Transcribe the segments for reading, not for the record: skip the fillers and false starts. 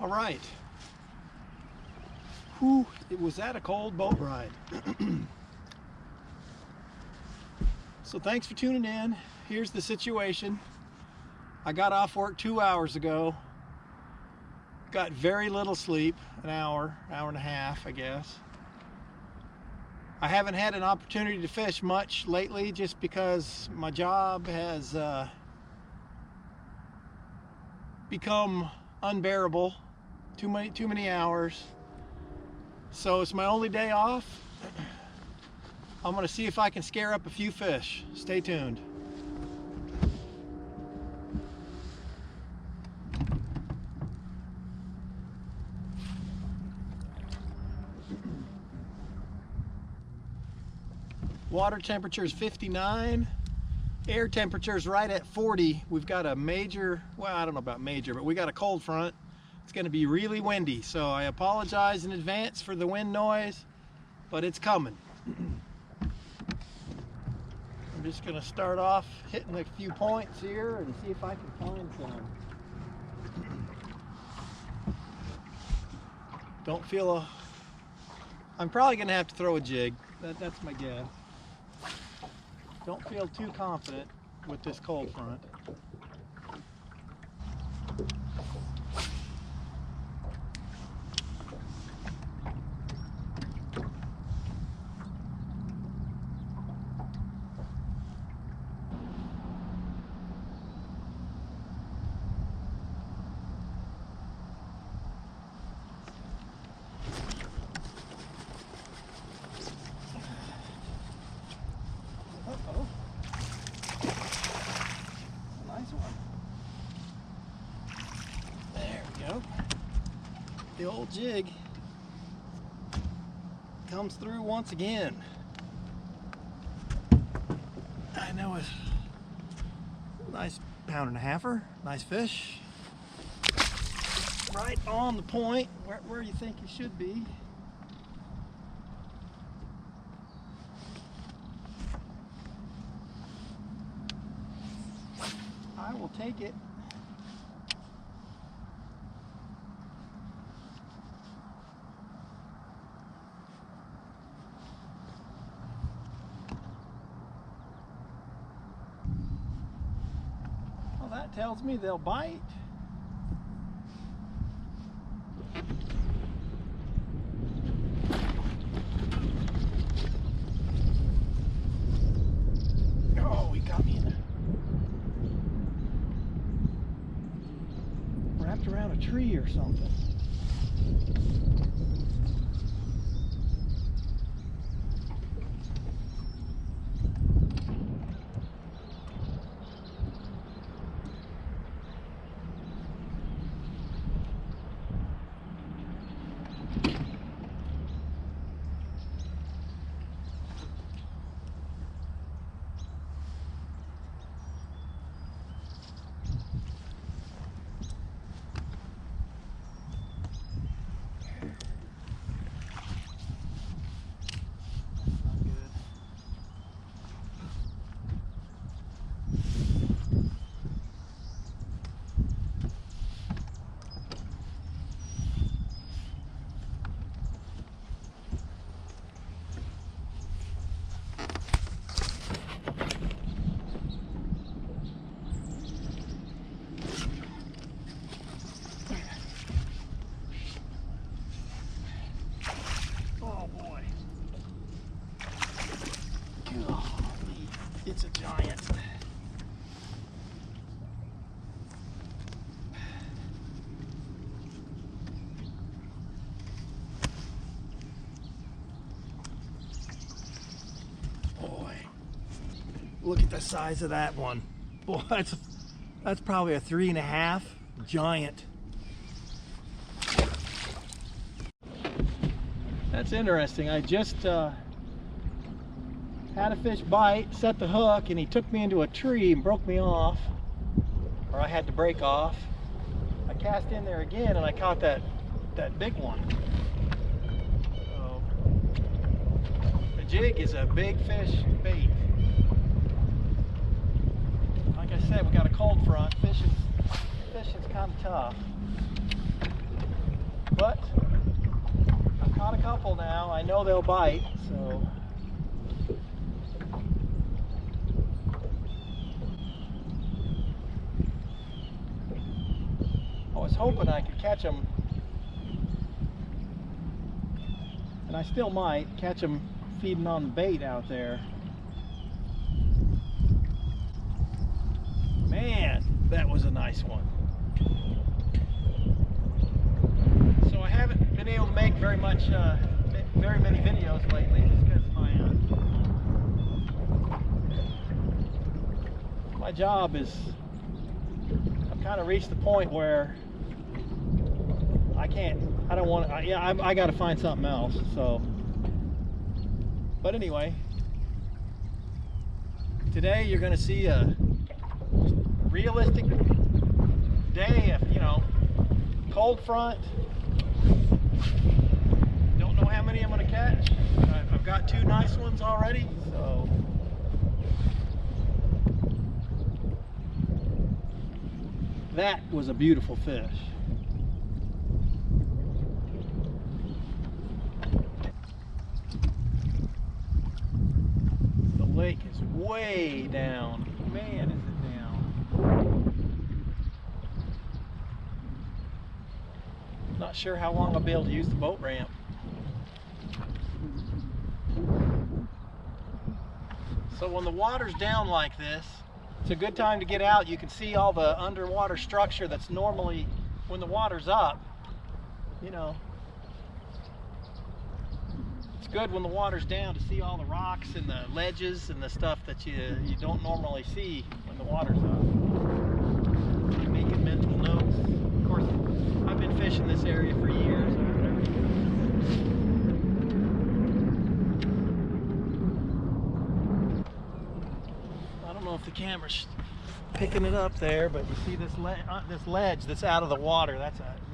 All right. Whew, was that a cold boat ride. So thanks for tuning in. Here's the situation. I got off work 2 hours ago. Got very little sleep, an hour and a half, I guess. I haven't had an opportunity to fish much lately just because my job has become unbearable. Too many hours. So it's my only day off. I'm gonna see if I can scare up a few fish. Stay tuned. Water temperature is 59. Air temperature is right at 40. We've got a major, well, I don't know about major, but we got a cold front. It's going to be really windy, so I apologize in advance for the wind noise, but it's coming. I'm just going to start off hitting a few points here and see if I can find some. Don't feel I'm probably going to have to throw a jig. That's my guess. Don't feel too confident with this cold front. The old jig comes through once again. I know it's a nice pound and a halfer, nice fish. Right on the point, where you think you should be. I will take it. That tells me they'll bite. Oh, he got me in wrapped around a tree or something. It's a giant. Boy, look at the size of that one. Boy, that's probably a 3.5 giant. That's interesting. I just had a fish bite, set the hook, and he took me into a tree and broke me off, or I had to break off. I cast in there again and I caught that big one. So the jig is a big fish bait. Like I said, we got a cold front. Fishing's kind of tough. But I've caught a couple now. I know they'll bite, so. I was hoping I could catch them, and I still might catch them feeding on the bait out there. Man, that was a nice one. So I haven't been able to make very many videos lately just because my job is, I've kind of reached the point where I don't want to, I got to find something else. So, but anyway, today you're going to see a realistic day of, cold front. Don't know how many I'm going to catch. I've got 2 nice ones already, so. That was a beautiful fish. The lake is way down. Man, is it down. Not sure how long I'll be able to use the boat ramp. So when the water's down like this, it's a good time to get out. You can see all the underwater structure that's normally, when the water's up, it's good when the water's down to see all the rocks and the ledges and the stuff that you don't normally see when the water's up. I'm making mental notes. Of course, I've been fishing this area for years. I don't know if the camera's picking it up there, but you see this ledge that's out of the water.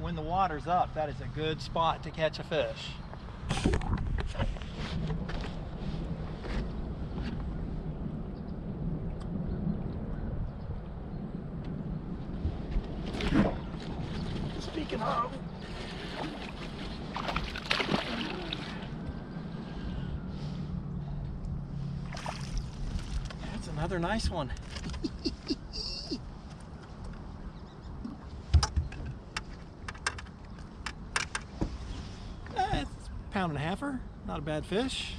When the water's up, that is a good spot to catch a fish. Speaking of, that's another nice one. It's a 1.5-pounder, not a bad fish.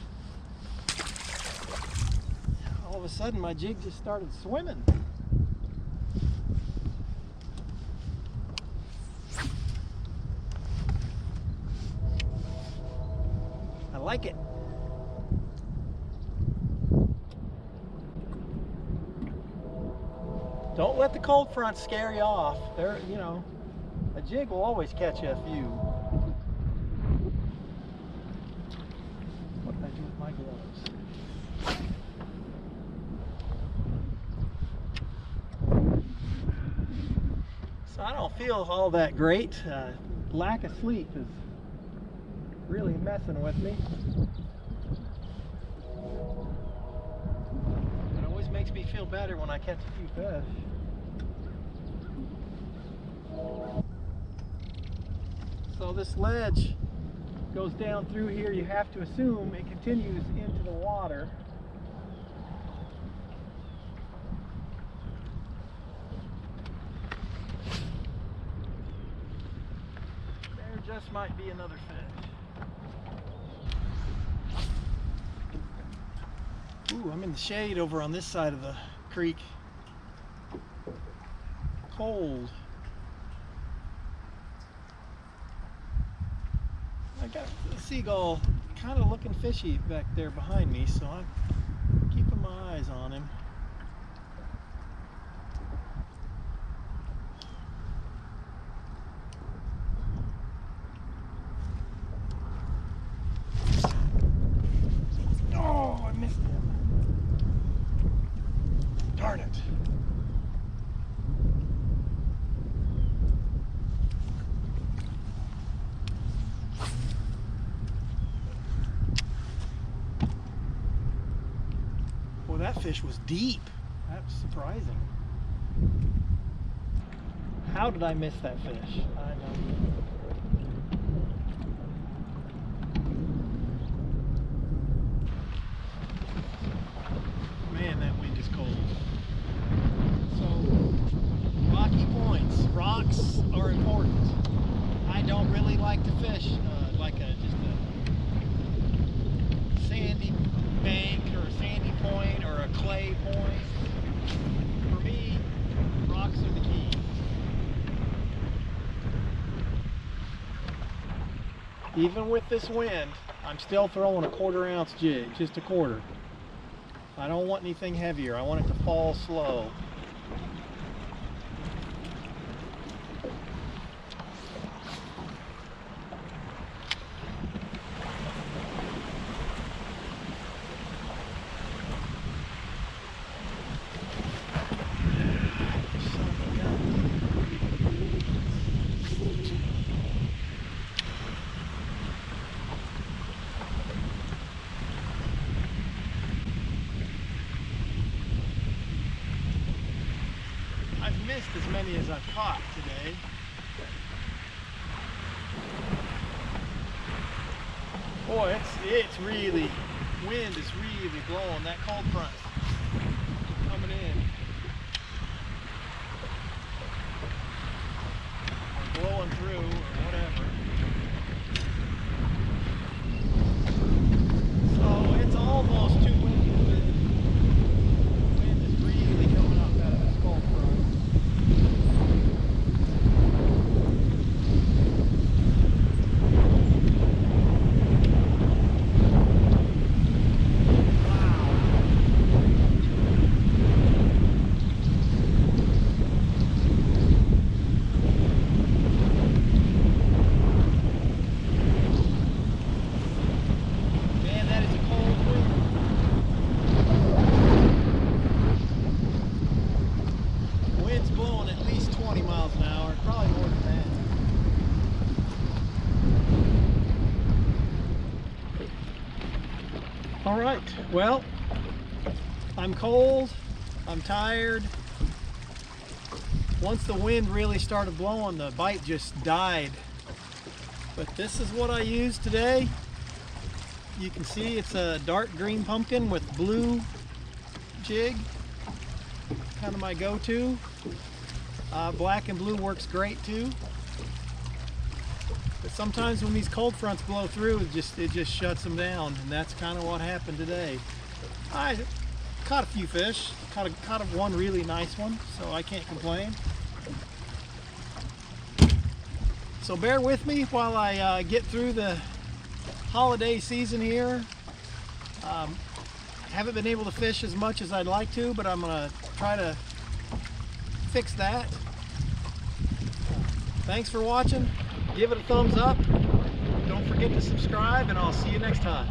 All of a sudden my jig just started swimming. I like it. Don't let the cold front scare you off. A jig will always catch you a few. What did I do with my gloves? So I don't feel all that great. Lack of sleep is really messing with me. It always makes me feel better when I catch a few fish. So this ledge goes down through here. You have to assume it continues into the water. There just might be another fish. Ooh, I'm in the shade over on this side of the creek. Cold. I got the seagull kind of looking fishy back there behind me, so I'm keeping my eyes on him. Oh, I missed him. Darn it. Well, that fish was deep. That was surprising. How did I miss that fish? I don't know. rocks are important. I don't really like to fish just a sandy bank or a sandy point or a clay point. For me, rocks are the key. Even with this wind, I'm still throwing a 1/4 ounce jig, just a 1/4. I don't want anything heavier. I want it to fall slow. I've missed as many as I've caught today. Boy, it's really, wind is really blowing. That cold front coming in. Or blowing through or whatever. So it's almost too windy. The wind is really coming up out of this cold front. Blowing at least 20 miles an hour, probably more than that. All right, well, I'm cold, I'm tired. Once the wind really started blowing, the bite just died. But this is what I used today. You can see it's a dark green pumpkin with blue jig. Kind of my go-to. Black and blue works great too. But sometimes when these cold fronts blow through, it just shuts them down, and that's kind of what happened today. I caught a few fish, caught one really nice one, so I can't complain. So bear with me while I get through the holiday season here. Haven't been able to fish as much as I'd like to, but I'm gonna try to fix that. Thanks for watching. Give it a thumbs up. Don't forget to subscribe, and I'll see you next time.